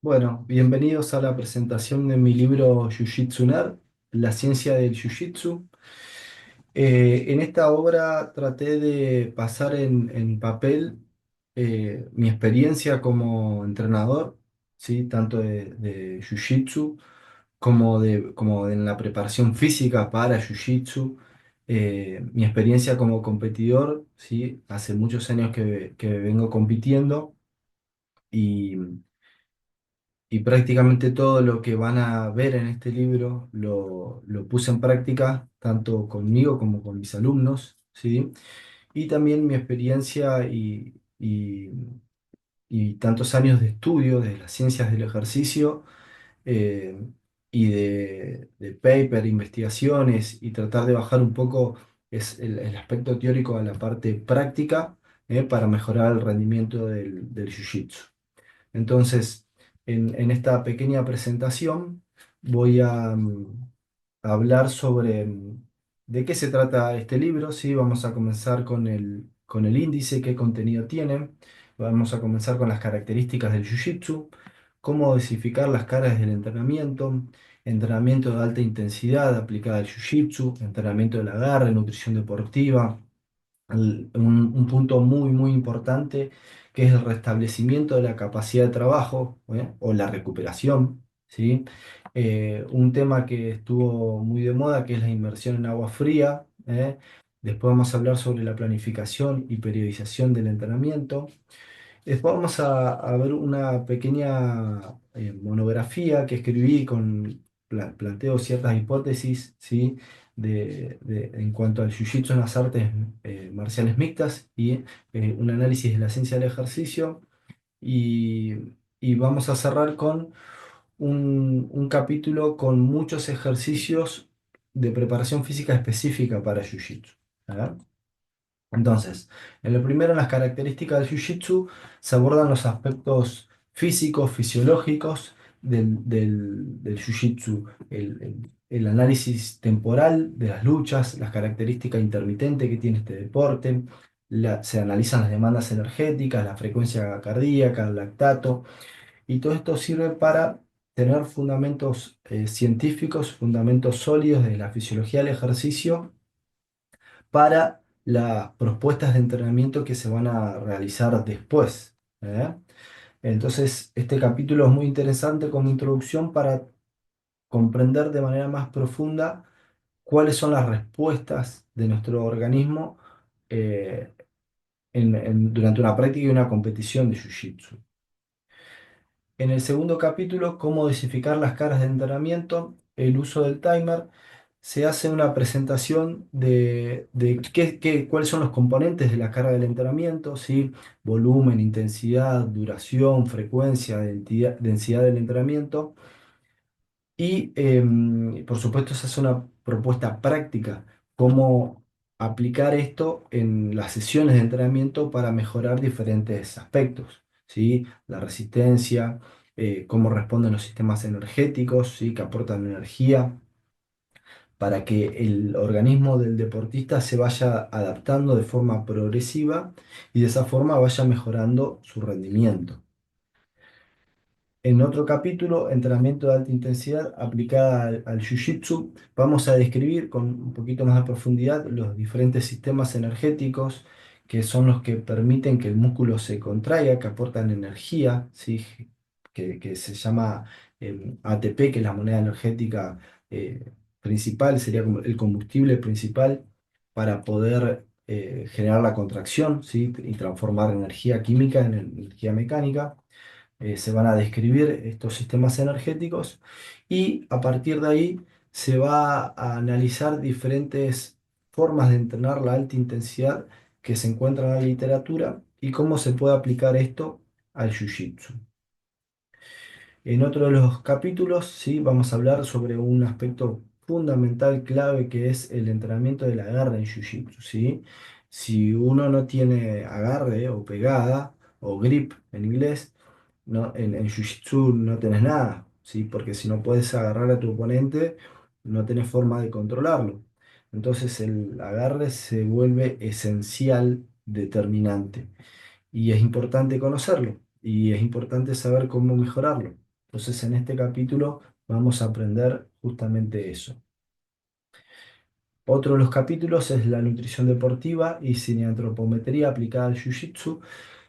Bueno, bienvenidos a la presentación de mi libro Jiu-Jitsu Nerd, La ciencia del Jiu-Jitsu. En esta obra traté de pasar en papel mi experiencia como entrenador, ¿sí? Tanto de Jiu-Jitsu como en la preparación física para Jiu-Jitsu, mi experiencia como competidor, ¿sí? Hace muchos años que vengo compitiendo y y prácticamente todo lo que van a ver en este libro lo puse en práctica, tanto conmigo como con mis alumnos, ¿sí? Y también mi experiencia y tantos años de estudio de las ciencias del ejercicio eh, y de paper, investigaciones y tratar de bajar un poco el aspecto teórico a la parte práctica para mejorar el rendimiento del jiu-jitsu. Entonces, en esta pequeña presentación voy a hablar sobre de qué se trata este libro, ¿sí? Vamos a comenzar con el índice, qué contenido tiene. Vamos a comenzar con las características del Jiu-Jitsu, cómo dosificar las cargas del entrenamiento, entrenamiento de alta intensidad aplicada al Jiu-Jitsu, entrenamiento del agarre, nutrición deportiva, un punto muy importante que es el restablecimiento de la capacidad de trabajo, o la recuperación, ¿sí? Un tema que estuvo muy de moda que es la inmersión en agua fría. Después vamos a hablar sobre la planificación y periodización del entrenamiento. Después vamos a ver una pequeña monografía que escribí con planteo ciertas hipótesis, ¿sí? En cuanto al jiu-jitsu en las artes marciales mixtas y un análisis de la ciencia del ejercicio. Y, y vamos a cerrar con un capítulo con muchos ejercicios de preparación física específica para jiu-jitsu. Entonces, en lo primero, en las características del Jiu-Jitsu, se abordan los aspectos físicos, fisiológicos del Jiu-Jitsu, el análisis temporal de las luchas, las características intermitentes que tiene este deporte, se analizan las demandas energéticas, la frecuencia cardíaca, el lactato, y todo esto sirve para tener fundamentos científicos, fundamentos sólidos de la fisiología del ejercicio para las propuestas de entrenamiento que se van a realizar después. Entonces, este capítulo es muy interesante como introducción para comprender de manera más profunda cuáles son las respuestas de nuestro organismo eh, durante una práctica y una competición de Jiu-Jitsu. En el segundo capítulo, cómo dosificar las cargas de entrenamiento, el uso del timer, se hace una presentación de cuáles son los componentes de la carga del entrenamiento, ¿sí? Volumen, intensidad, duración, frecuencia, densidad del entrenamiento. Y por supuesto se hace una propuesta práctica, cómo aplicar esto en las sesiones de entrenamiento para mejorar diferentes aspectos, ¿sí? La resistencia, cómo responden los sistemas energéticos, ¿sí? Que aportan energía, para que el organismo del deportista se vaya adaptando de forma progresiva y de esa forma vaya mejorando su rendimiento. En otro capítulo, entrenamiento de alta intensidad aplicada al Jiu-Jitsu, vamos a describir con un poquito más de profundidad los diferentes sistemas energéticos que son los que permiten que el músculo se contraiga, que aportan energía, ¿sí? Que se llama ATP, que es la moneda energética principal, sería como el combustible principal para poder generar la contracción, ¿sí? Y transformar energía química en energía mecánica. Se van a describir estos sistemas energéticos y a partir de ahí se va a analizar diferentes formas de entrenar la alta intensidad que se encuentran en la literatura y cómo se puede aplicar esto al Jiu-Jitsu. En otro de los capítulos, sí, vamos a hablar sobre un aspecto fundamental, clave, que es el entrenamiento del agarre en Jiu-Jitsu, ¿sí? Si uno no tiene agarre o pegada o grip en inglés, no, en Jiu-Jitsu no tenés nada, ¿sí? Porque si no puedes agarrar a tu oponente, no tenés forma de controlarlo. Entonces el agarre se vuelve esencial, determinante, y es importante conocerlo y es importante saber cómo mejorarlo. Entonces, en este capítulo vamos a aprender justamente eso. Otro de los capítulos es la nutrición deportiva y cineantropometría aplicada al Jiu-Jitsu,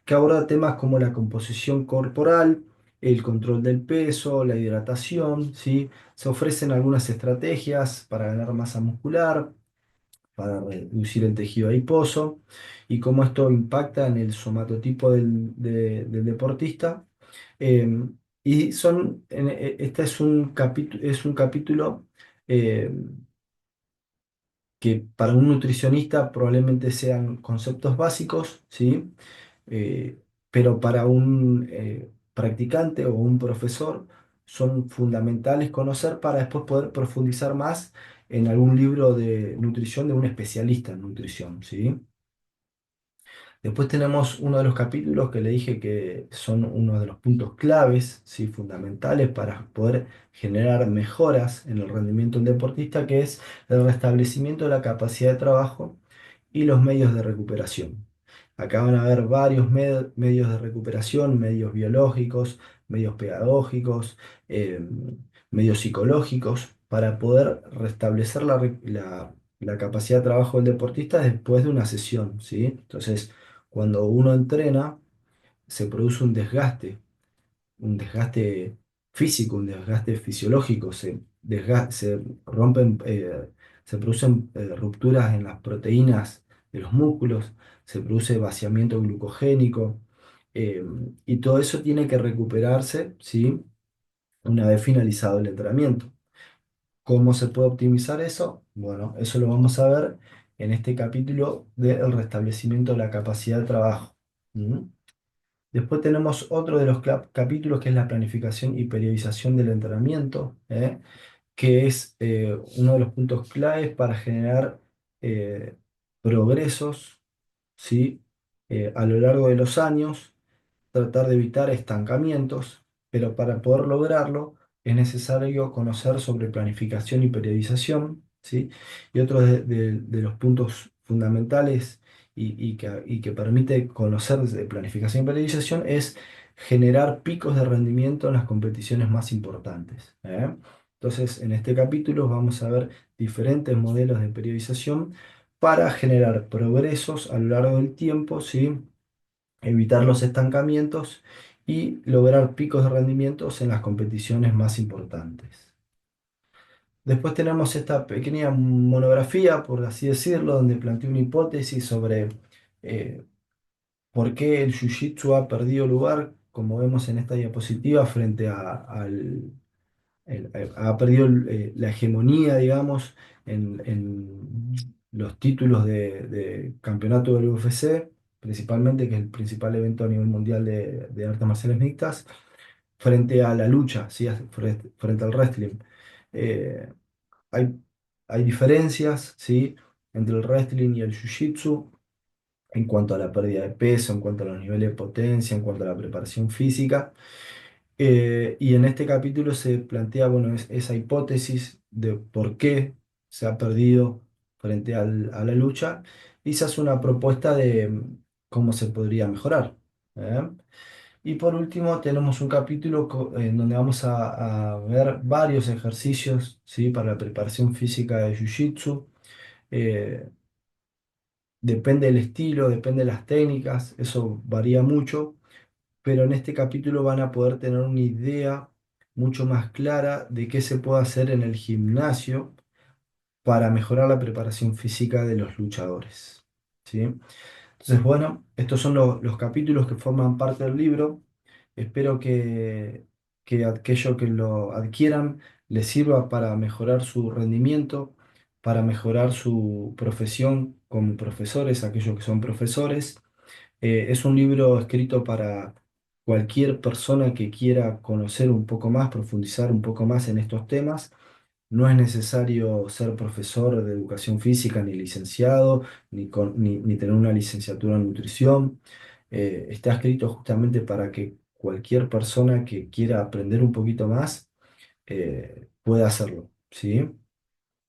que aborda temas como la composición corporal, el control del peso, la hidratación, ¿sí? Se ofrecen algunas estrategias para ganar masa muscular, para reducir el tejido adiposo y cómo esto impacta en el somatotipo del deportista. Eh, este es un capítulo eh, que para un nutricionista probablemente sean conceptos básicos, ¿sí? Eh, pero para un practicante o un profesor son fundamentales conocer para después poder profundizar más en algún libro de nutrición de un especialista en nutrición, ¿sí? Después tenemos uno de los capítulos que le dije que son uno de los puntos claves, ¿sí? Fundamentales para poder generar mejoras en el rendimiento del deportista, que es el restablecimiento de la capacidad de trabajo y los medios de recuperación. Acá van a haber varios medios de recuperación, medios biológicos, medios pedagógicos, eh, medios psicológicos, para poder restablecer la capacidad de trabajo del deportista después de una sesión, ¿sí? Entonces, cuando uno entrena, se produce un desgaste físico, un desgaste fisiológico, se rompen, se producen rupturas en las proteínas de los músculos, se produce vaciamiento glucogénico, eh, y todo eso tiene que recuperarse, ¿sí? Una vez finalizado el entrenamiento. ¿Cómo se puede optimizar eso? Bueno, eso lo vamos a ver en este capítulo del restablecimiento de la capacidad de trabajo. ¿Mm? Después tenemos otro de los capítulos que es la planificación y periodización del entrenamiento, que es uno de los puntos claves para generar eh, progresos, ¿sí? A lo largo de los años, tratar de evitar estancamientos, pero para poder lograrlo es necesario conocer sobre planificación y periodización, ¿sí? Y otro de los puntos fundamentales y que permite conocer de planificación y periodización es generar picos de rendimiento en las competiciones más importantes, ¿eh? Entonces, en este capítulo vamos a ver diferentes modelos de periodización para generar progresos a lo largo del tiempo, ¿sí? Evitar los estancamientos y lograr picos de rendimientos en las competiciones más importantes. Después tenemos esta pequeña monografía, por así decirlo, donde planteo una hipótesis sobre eh, por qué el Jiu-Jitsu ha perdido lugar, como vemos en esta diapositiva, frente ha perdido la hegemonía, digamos, en los títulos de campeonato del UFC, principalmente, que es el principal evento a nivel mundial de artes marciales mixtas, frente a la lucha, ¿sí? Frente al wrestling. Eh, hay, hay diferencias, ¿sí? Entre el wrestling y el jiu-jitsu en cuanto a la pérdida de peso, en cuanto a los niveles de potencia, en cuanto a la preparación física. Y en este capítulo se plantea, bueno, esa hipótesis de por qué se ha perdido frente a la lucha y se hace una propuesta de cómo se podría mejorar, ¿eh? Y por último tenemos un capítulo en donde vamos a ver varios ejercicios, ¿sí? Para la preparación física de Jiu-Jitsu. Eh, Depende del estilo, depende de las técnicas, eso varía mucho, pero en este capítulo van a poder tener una idea mucho más clara de qué se puede hacer en el gimnasio para mejorar la preparación física de los luchadores, ¿sí? Entonces, bueno, estos son los capítulos que forman parte del libro. Espero que aquello que lo adquieran les sirva para mejorar su rendimiento, para mejorar su profesión como profesores, aquellos que son profesores. Es un libro escrito para cualquier persona que quiera conocer un poco más, profundizar un poco más en estos temas. No es necesario ser profesor de educación física, ni licenciado, ni tener una licenciatura en nutrición. Está escrito justamente para que cualquier persona que quiera aprender un poquito más pueda hacerlo, ¿sí?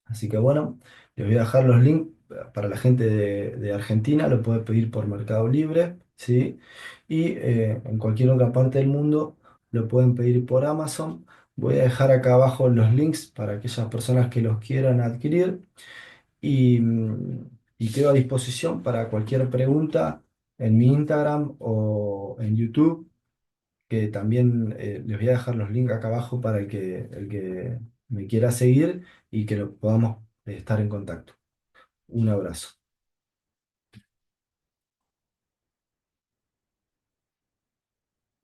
Así que bueno, les voy a dejar los links para la gente de Argentina, lo puede pedir por Mercado Libre, ¿sí? Y en cualquier otra parte del mundo lo pueden pedir por Amazon. Voy a dejar acá abajo los links para aquellas personas que los quieran adquirir y, y quedo a disposición para cualquier pregunta en mi Instagram o en YouTube, que también les voy a dejar los links acá abajo para el que me quiera seguir y que lo podamos estar en contacto. Un abrazo.